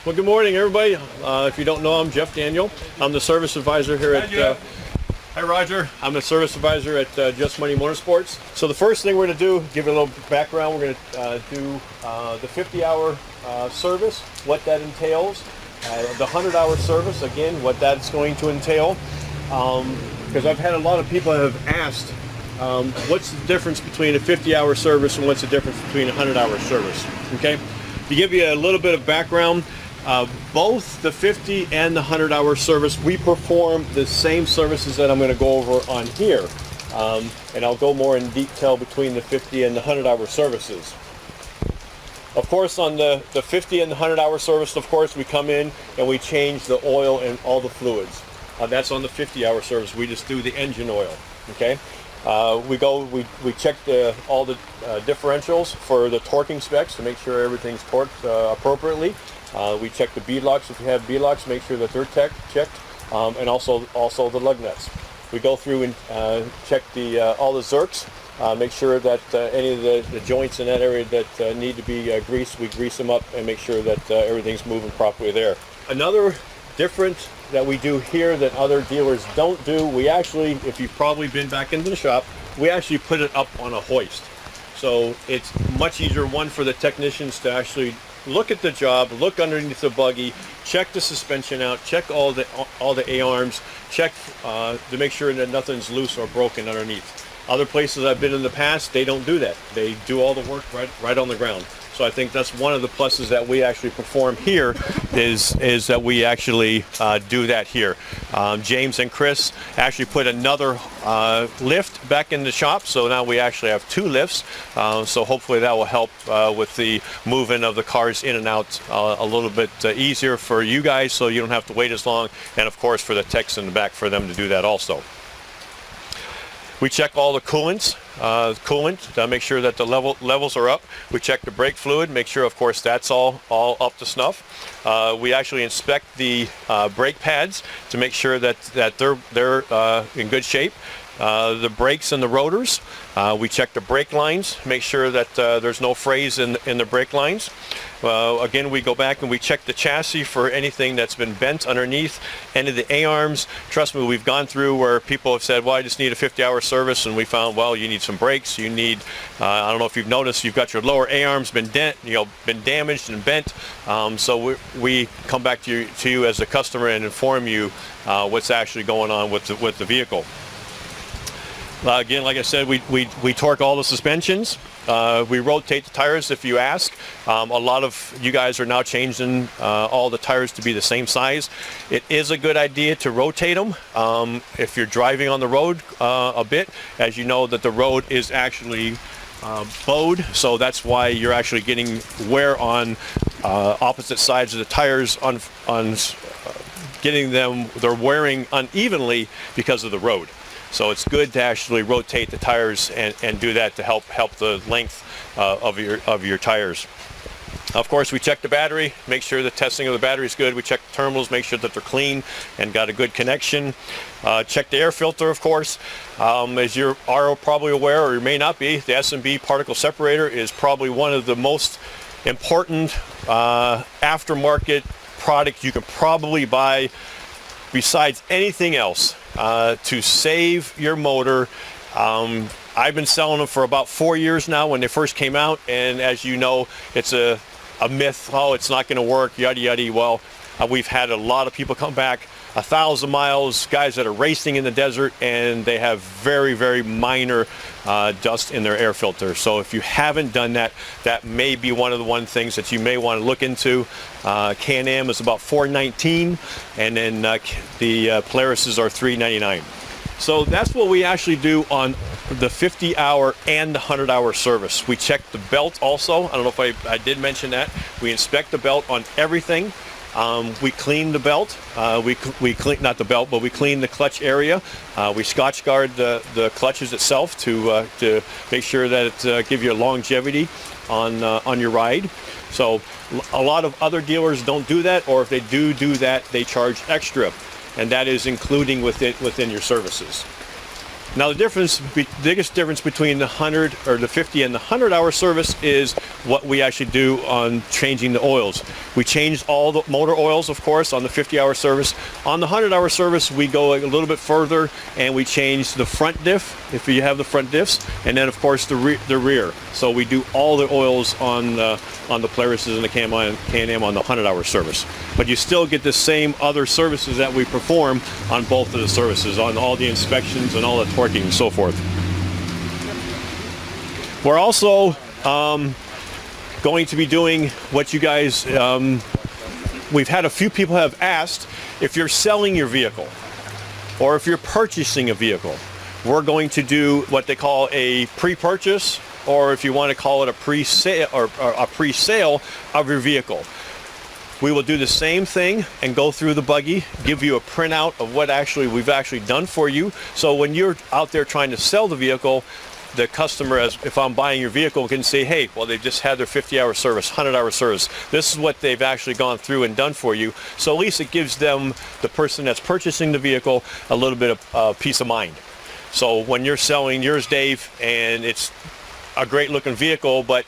Well, good morning, everybody. If you don't know, I'm Jeff Daniel. I'm the service advisor here at. Hi, Roger. I'm the service advisor at Just Money Motorsports. So the first thing we're going to do, give you a little background. We're going to do the 50-hour service, what that entails. The 100-hour service, again, what that's going to entail. Because I've had a lot of people have asked, what's the difference between a 50-hour service and what's the difference between a 100-hour service? Okay. To give you a little bit of background, both the 50 and the 100-hour service, we perform the same services that I'm going to go over on here. And I'll go more in detail between the 50 and the 100-hour services. Of course, on the 50 and the 100-hour service, of course, we come in and we change the oil and all the fluids. That's on the 50-hour service. We just do the engine oil. Okay. We check all the differentials for the torquing specs to make sure everything's torqued appropriately. We check the beadlocks. If you have beadlocks, make sure that they're checked, and also the lug nuts. We go through and check all the zerks, make sure that any of the joints in that area that need to be greased, we grease them up and make sure that everything's moving properly there. Another different that we do here that other dealers don't do, we actually, if you've probably been back into the shop, we actually put it up on a hoist. So it's much easier, one, for the technicians to actually look at the job, look underneath the buggy, check the suspension out, check all the A-arms, check to make sure that nothing's loose or broken underneath. Other places I've been in the past, they don't do that. They do all the work right on the ground. So I think that's one of the pluses that we actually perform here is that we actually do that here. James and Chris actually put another lift back in the shop, so now we actually have two lifts. So hopefully that will help with the moving of the cars in and out a little bit easier for you guys, so you don't have to wait as long, and of course for the techs in the back for them to do that also. We check all the coolant to make sure that the levels are up. We check the brake fluid, make sure, of course, that's all up to snuff. We actually inspect the brake pads to make sure that they're in good shape. The brakes and the rotors. We check the brake lines, make sure that there's no frays in the brake lines. Again, we go back and we check the chassis for anything that's been bent underneath any of the A-arms. Trust me, we've gone through where people have said, well, I just need a 50-hour service, and we found, well, you need some brakes, you need, I don't know if you've noticed, you've got your lower A-arms been damaged and bent. So we come back to you as a customer and inform you what's actually going on with the vehicle. Again, like I said, we torque all the suspensions. We rotate the tires if you ask. A lot of you guys are now changing all the tires to be the same size. It is a good idea to rotate them if you're driving on the road a bit. As you know, that the road is actually bowed, so that's why you're actually getting wear on opposite sides of the tires on getting them, they're wearing unevenly because of the road. So it's good to actually rotate the tires and do that to help the length of your tires. Of course, we check the battery, make sure the testing of the battery is good. We check the terminals, make sure that they're clean and got a good connection. Check the air filter, of course. As you are probably aware, or you may not be, the S&B particle separator is probably one of the most important aftermarket product you can probably buy besides anything else to save your motor. I've been selling them for about 4 years now when they first came out, and as you know, it's a myth, oh, it's not going to work, yada yada. Well, we've had a lot of people come back 1,000 miles, guys that are racing in the desert, and they have very, very minor dust in their air filter. So if you haven't done that, that may be one of the things that you may want to look into. Can-Am is about $419, and then the Polaris's are $399. So that's what we actually do on the 50-hour and the 100-hour service. We check the belt also. I don't know if I did mention that. We inspect the belt on everything. We clean the belt. We clean, not the belt, but we clean the clutch area. We Scotch guard the clutches itself to make sure that it give you longevity on your ride. So a lot of other dealers don't do that, or if they do that, they charge extra, and that is including within your services. Now the biggest difference between the 100 or the 50 and the 100-hour service is what we actually do on changing the oils. We change all the motor oils, of course, on the 50-hour service. On the 100-hour service, we go a little bit further and we change the front diff, if you have the front diffs, and then of course the rear. So we do all the oils on the Polarises and the Can-Am on the 100-hour service. But you still get the same other services that we perform on both of the services, on all the inspections and all the torquing and so forth. We're also going to be doing what you guys, we've had a few people have asked, if you're selling your vehicle or if you're purchasing a vehicle, we're going to do what they call a pre-purchase, or if you want to call it a pre-sale or a pre-sale of your vehicle. We will do the same thing and go through the buggy, give you a printout of what we've actually done for you. So when you're out there trying to sell the vehicle, the customer, as if I'm buying your vehicle, can say, hey, well, they've just had their 50-hour service, 100-hour service. This is what they've actually gone through and done for you. So at least it gives them, the person that's purchasing the vehicle, a little bit of peace of mind. So when you're selling yours, Dave, and it's a great looking vehicle, but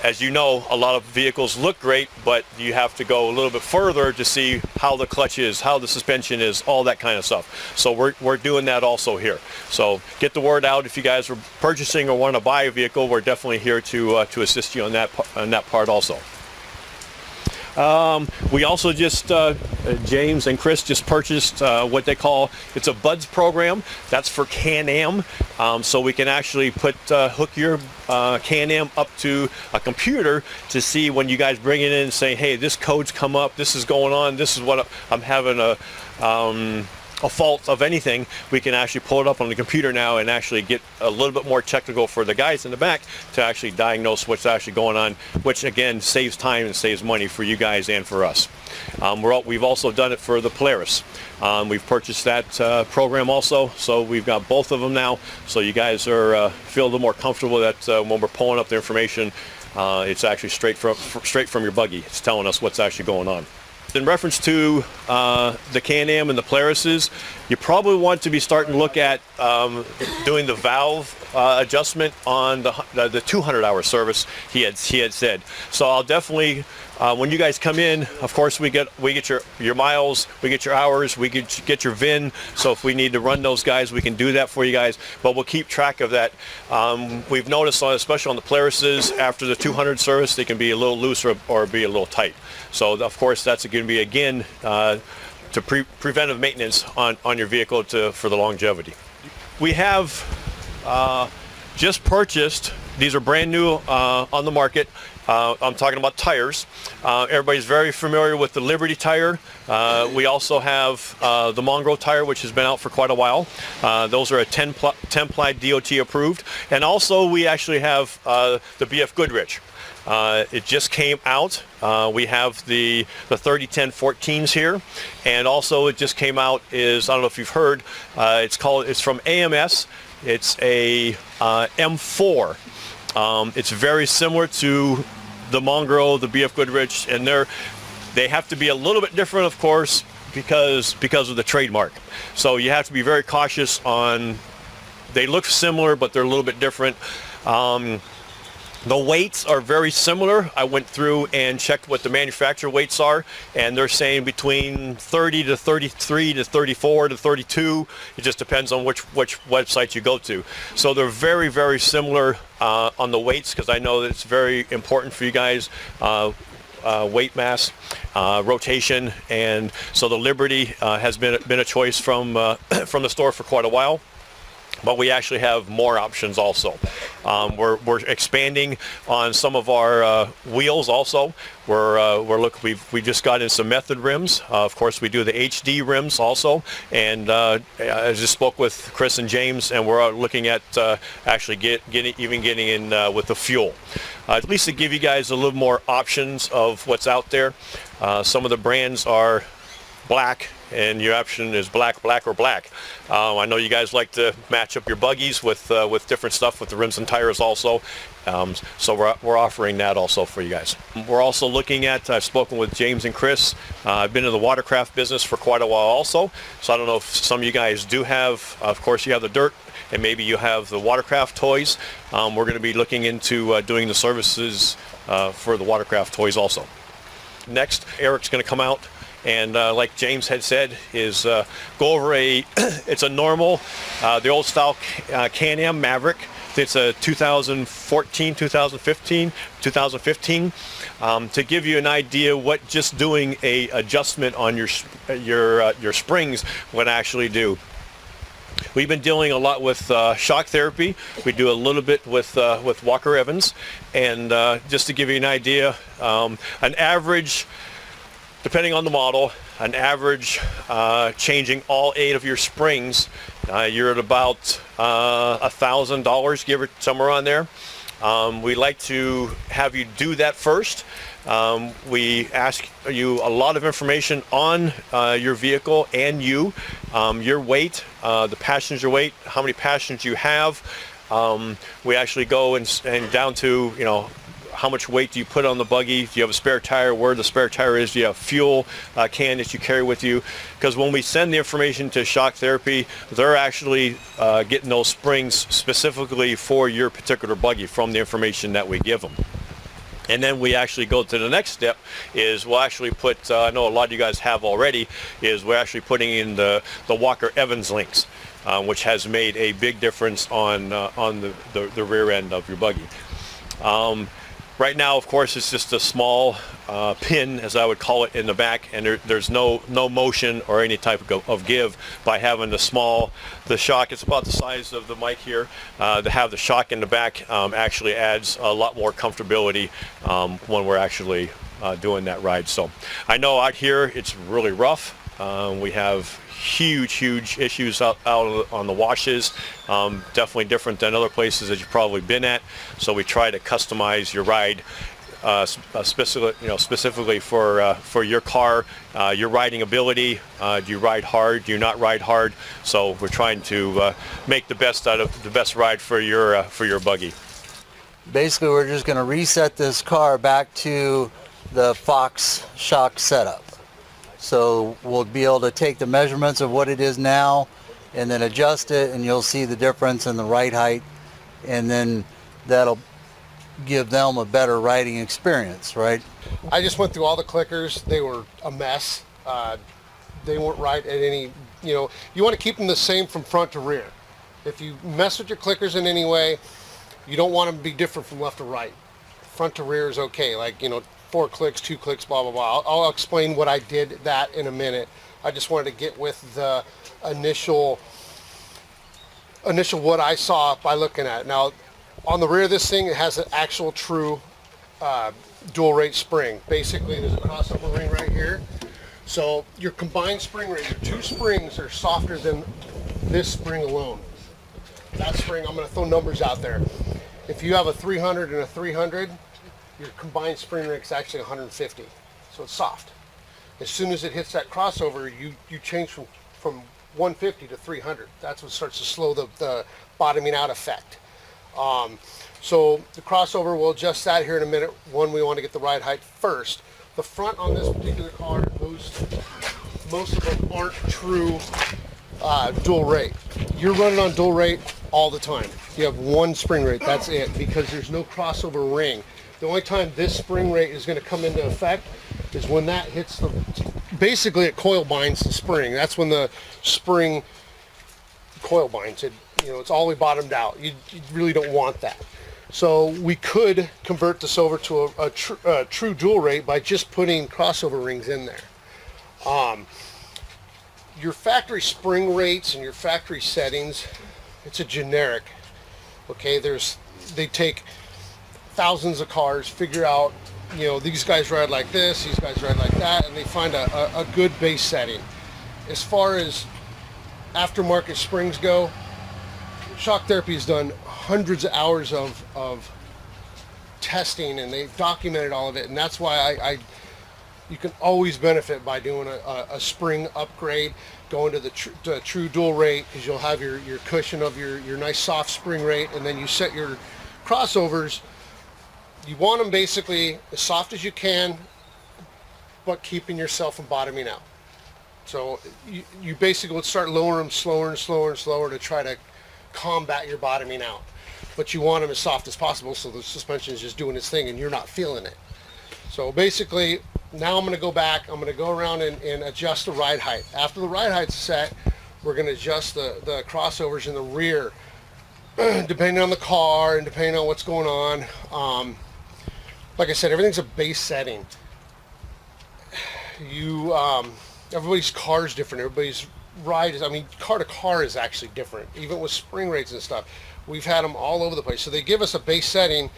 as you know, a lot of vehicles look great, but you have to go a little bit further to see how the clutch is, how the suspension is, all that kind of stuff. So we're doing that also here. So get the word out. If you guys are purchasing or want to buy a vehicle, we're definitely here to assist you on that part also. We also just, James and Chris just purchased what they call, it's a Buds program. That's for Can-Am. So we can actually hook your Can-Am up to a computer to see when you guys bring it in and say, hey, this code's come up, this is going on, this is what I'm having a fault of anything. We can actually pull it up on the computer now and actually get a little bit more technical for the guys in the back to actually diagnose what's actually going on, which again saves time and saves money for you guys and for us. We've also done it for the Polaris. We've purchased that program also, so we've got both of them now, so you guys are feel a little more comfortable that when we're pulling up the information, it's actually straight from your buggy. It's telling us what's actually going on. In reference to the Can-Am and the Polarises, you probably want to be starting to look at doing the valve adjustment on the 200-hour service, he had said. So I'll definitely, when you guys come in, of course we get your miles, we get your hours, we get your VIN. So if we need to run those guys, we can do that for you guys. But we'll keep track of that. We've noticed, especially on the Polarises, after the 200 service, they can be a little loose or be a little tight. So of course that's going to be again to preventive maintenance on your vehicle for the longevity. We have just purchased, these are brand new on the market. I'm talking about tires. Everybody's very familiar with the Liberty tire. We also have the Mongrel tire, which has been out for quite a while. Those are a 10-ply DOT approved. And also we actually have the BF Goodrich. It just came out. We have the 3010 14s here, and also it just came out I don't know if you've heard, it's from AMS. It's a M4. It's very similar to the Mongrel, the BF Goodrich, and they have to be a little bit different, of course, because of the trademark. So you have to be very cautious on, they look similar, but they're a little bit different. The weights are very similar. I went through and checked what the manufacturer weights are, and they're saying between 30 to 33 to 34 to 32. It just depends on which website you go to. So they're very, very similar on the weights, because I know that it's very important for you guys. Weight mass, rotation, and so the Liberty has been a choice from the store for quite a while. But we actually have more options also. We're expanding on some of our wheels also. We just got in some method rims. Of course, we do the HD rims also. And I just spoke with Chris and James, and we're looking at actually getting in with the fuel. At least to give you guys a little more options of what's out there. Some of the brands are black and your option is black, black, or black. I know you guys like to match up your buggies with different stuff with the rims and tires also. So we're offering that also for you guys. We're also looking at, I've spoken with James and Chris. I've been in the watercraft business for quite a while also. So I don't know if some of you guys do have, of course you have the dirt and maybe you have the watercraft toys. We're going to be looking into doing the services for the watercraft toys also. Next, Eric's going to come out and like James had said, is go over it's a normal, the old style Can-Am Maverick. It's a 2014, 2015, to give you an idea what just doing a adjustment on your springs would actually do. We've been dealing a lot with shock therapy. We do a little bit with Walker Evans, and just to give you an idea, an average, depending on the model, an average changing all 8 of your springs, you're at about $1,000, give or somewhere on there. We like to have you do that first. We ask you a lot of information on your vehicle and your weight, the passenger weight, how many passengers you have. We actually go and down to, you know, how much weight do you put on the buggy? Do you have a spare tire? Where the spare tire is? Do you have fuel can that you carry with you? Because when we send the information to shock therapy, they're actually getting those springs specifically for your particular buggy from the information that we give them. And then we actually go to the next step is we'll actually put, I know a lot of you guys have already, is we're actually putting in the Walker Evans links, which has made a big difference on the rear end of your buggy. Right now, of course, it's just a small pin, as I would call it, in the back, and there's no motion or any type of give by having the shock. It's about the size of the mic here. To have the shock in the back actually adds a lot more comfortability when we're actually doing that ride. So I know out here it's really rough. We have huge issues out on the washes, definitely different than other places that you've probably been at. So we try to customize your ride specifically for your car, your riding ability. Do you ride hard? Do you not ride hard? So we're trying to make the best out of the best ride for your buggy. Basically, we're just going to reset this car back to the Fox shock setup. So we'll be able to take the measurements of what it is now and then adjust it, and you'll see the difference in the ride height, and then that'll give them a better riding experience, right? I just went through all the clickers. They were a mess. They weren't right at any, you want to keep them the same from front to rear. If you mess with your clickers in any way, you don't want them to be different from left to right. Front to rear is okay, like, 4 clicks, 2 clicks, blah, blah, blah. I'll explain what I did that in a minute. I just wanted to get with the initial what I saw by looking at it. Now, on the rear of this thing, it has an actual true dual rate spring. Basically, there's a crossover ring right here. So your combined spring rate, your 2 springs are softer than this spring alone. That spring, I'm going to throw numbers out there. If you have a 300 and a 300, your combined spring rate is actually 150, so it's soft. As soon as it hits that crossover, you change from 150 to 300. That's what starts to slow the bottoming out effect. So the crossover, we'll adjust that here in a minute. One, we want to get the ride height first. The front on this particular car, most of them aren't true dual rate. You're running on dual rate all the time. You have 1 spring rate, that's it, because there's no crossover ring. The only time this spring rate is going to come into effect is when that hits basically it coil binds the spring. That's when the spring coil binds it. It's all the way bottomed out. You really don't want that. So we could convert this over to a true dual rate by just putting crossover rings in there. Your factory spring rates and your factory settings, it's a generic. Okay, they take thousands of cars, figure out, these guys ride like this, these guys ride like that, and they find a good base setting. As far as aftermarket springs go, Shock Therapy has done hundreds of hours of testing, and they've documented all of it, and that's why you can always benefit by doing a spring upgrade, going to the true dual rate, because you'll have your cushion of your nice soft spring rate, and then you set your crossovers. You want them basically as soft as you can, but keeping yourself from bottoming out. So you basically would start lowering them slower and slower and slower to try to combat your bottoming out. But you want them as soft as possible so the suspension is just doing its thing and you're not feeling it. So basically, now I'm going to go back, I'm going to go around and adjust the ride height. After the ride height's set, we're going to adjust the crossovers in the rear, depending on the car and depending on what's going on. Like I said, everything's a base setting. Everybody's car is different. Everybody's ride is, I mean, car to car is actually different. Even with spring rates and stuff, we've had them all over the place. So they give us a base setting.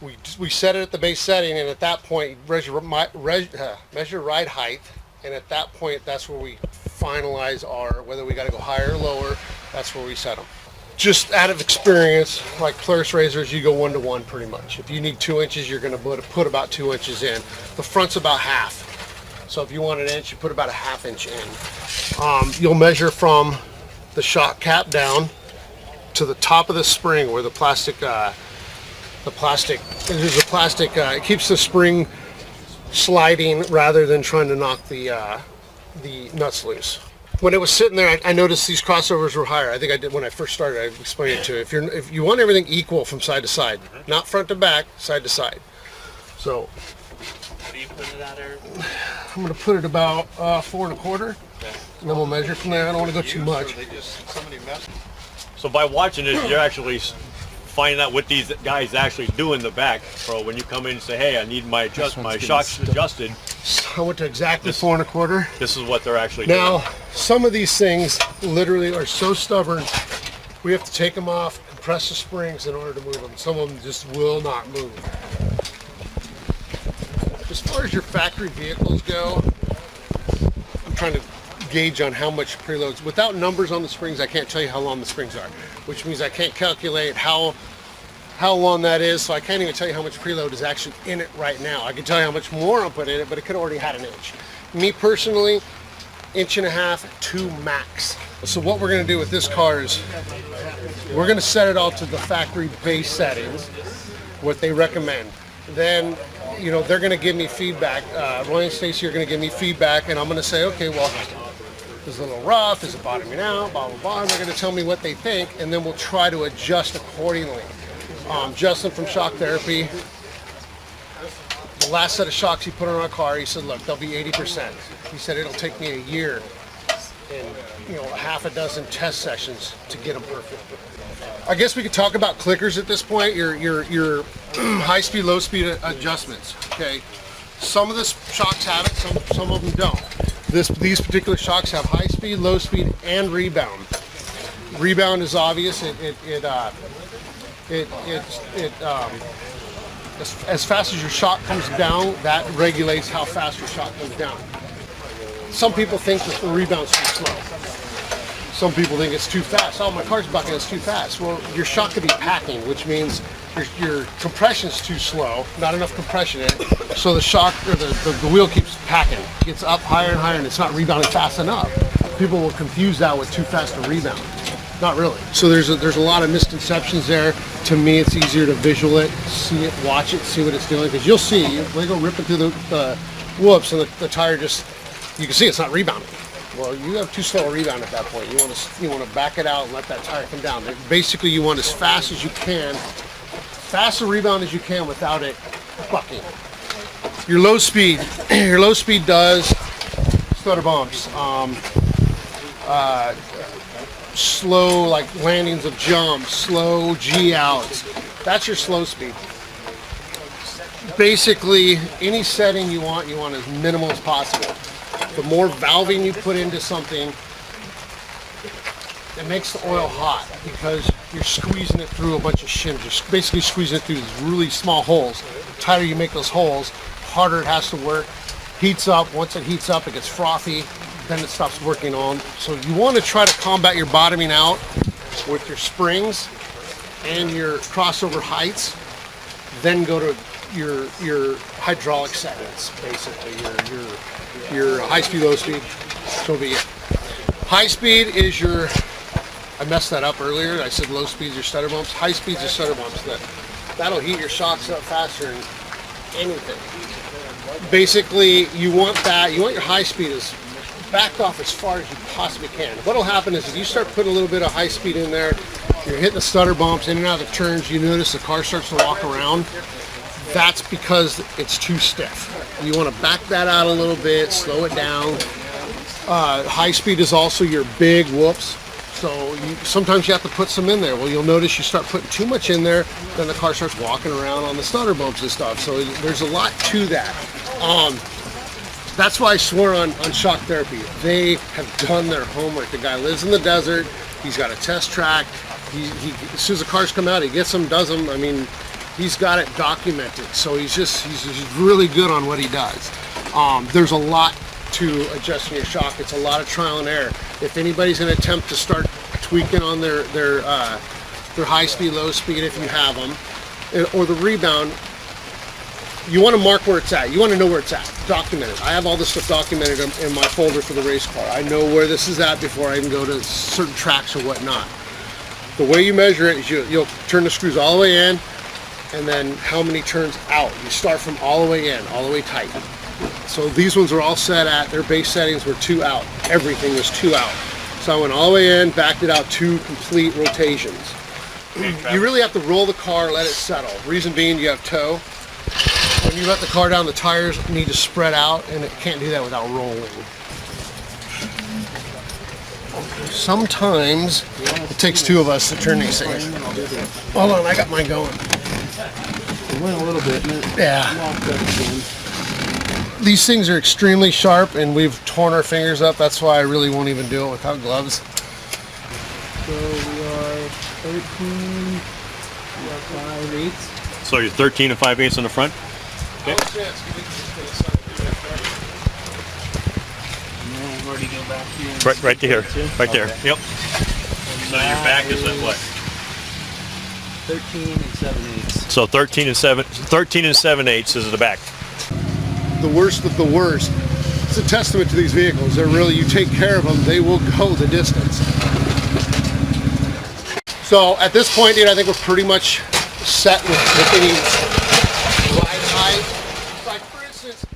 We set it at the base setting, and at that point, measure ride height, and at that point, that's where we finalize whether we got to go higher or lower. That's where we set them. Just out of experience, like Polaris razors, you go 1-to-1 pretty much. If you need 2 inches, you're going to put about 2 inches in. The front's about half. So if you want an inch, you put about a ½ inch in. You'll measure from the shock cap down to the top of the spring where the plastic, it keeps the spring sliding rather than trying to knock the nuts loose. When it was sitting there, I noticed these crossovers were higher. I think I did when I first started. I explained it to you. If you want everything equal from side to side, not front to back, side to side. So What do you put it at, Aaron? I'm going to put it about 4 1/4, okay. And then we'll measure from there. I don't want to go too much. So by watching this, you're actually finding out what these guys actually do in the back. So when you come in and say, hey, I need my shocks adjusted. I went to exactly 4 1/4. This is what they're actually doing. Now, some of these things literally are so stubborn, we have to take them off, compress the springs in order to move them. Some of them just will not move. As far as your factory vehicles go, I'm trying to gauge on how much preloads. Without numbers on the springs, I can't tell you how long the springs are, which means I can't calculate how long that is, so I can't even tell you how much preload is actually in it right now. I can tell you how much more I'm putting in it, but it could already had an inch. Me personally, 1.5 inches, 2 max. So what we're going to do with this car is we're going to set it all to the factory base settings, what they recommend. Then, you know, they're going to give me feedback. Roy and Stacy are going to give me feedback, and I'm going to say, okay, well, is it a little rough? Is it bottoming out? Blah, blah, blah. And they're going to tell me what they think, and then we'll try to adjust accordingly. Justin from Shock Therapy, the last set of shocks he put on our car, he said, look, they'll be 80%. He said it'll take me a year and, you know, 6 test sessions to get them perfect. I guess we could talk about clickers at this point, your high speed, low speed adjustments. Okay, some of the shocks have it, some of them don't. These particular shocks have high speed, low speed, and rebound. Rebound is obvious. As fast as your shock comes down, that regulates how fast your shock comes down. Some people think that the rebound's too slow. Some people think it's too fast. Oh, my car's bucking, it's too fast. Well, your shock could be packing, which means your compression's too slow, not enough compression in it, so the shock or the wheel keeps packing. It gets up higher and higher, and it's not rebounding fast enough. People will confuse that with too fast a rebound. Not really. So there's a lot of misconceptions there. To me, it's easier to visual it, see it, watch it, see what it's doing, because you'll see they go ripping through the whoops, and the tire just, you can see it's not rebounding. Well, you have too slow a rebound at that point. You want to back it out and let that tire come down. Basically, you want as fast as you can, fast a rebound as you can without it bucking. Your low speed does stutter bumps, slow like landings of jumps, slow G outs. That's your slow speed. Basically, any setting you want as minimal as possible. The more valving you put into something, it makes the oil hot because you're squeezing it through a bunch of shims. You're basically squeezing it through these really small holes. The tighter you make those holes, harder it has to work. Heats up. Once it heats up, it gets frothy. Then it stops working on. So you want to try to combat your bottoming out with your springs and your crossover heights. Then go to your hydraulic settings, basically your high speed, low speed. So be it. High speed is your, I messed that up earlier. I said low speed is your stutter bumps. High speed is your stutter bumps. That'll heat your shocks up faster than anything. Basically, you want your high speed as backed off as far as you possibly can. What'll happen is if you start putting a little bit of high speed in there, you're hitting the stutter bumps in and out of the turns, you notice the car starts to walk around. That's because it's too stiff. You want to back that out a little bit, slow it down. High speed is also your big whoops. So sometimes you have to put some in there. Well, you'll notice you start putting too much in there, then the car starts walking around on the stutter bumps and stuff. So there's a lot to that. That's why I swore on shock therapy. They have done their homework. The guy lives in the desert. He's got a test track. As soon as the cars come out, he gets them, does them. I mean, he's got it documented. So he's really good on what he does. There's a lot to adjusting your shock. It's a lot of trial and error. If anybody's going to attempt to start tweaking on their high speed, low speed, if you have them, or the rebound, you want to mark where it's at. You want to know where it's at. Document it. I have all this stuff documented in my folder for the race car. I know where this is at before I even go to certain tracks or whatnot. The way you measure it is you'll turn the screws all the way in, and then how many turns out. You start from all the way in, all the way tight. So these ones are all set at, their base settings were 2 out. Everything was 2 out. So I went all the way in, backed it out 2 complete rotations. You really have to roll the car, let it settle. Reason being, you have tow. When you let the car down, the tires need to spread out, and it can't do that without rolling. Sometimes it takes 2 of us to turn these things. Hold on, I got mine going. It went a little bit. Yeah. These things are extremely sharp, and we've torn our fingers up. That's why I really won't even do it without gloves. So we are 13, we are 5/8. So you're 13 and 5/8 on the front? Okay. Where do you go back here? Right to here. Right there. Okay. Yep. So your back is at what? 13 and 7/8. So 13 and 7/8 is at the back. The worst of the worst. It's a testament to these vehicles. They're really, you take care of them, they will go the distance. So at this point, dude, I think we're pretty much set with any ride height. Like for instance,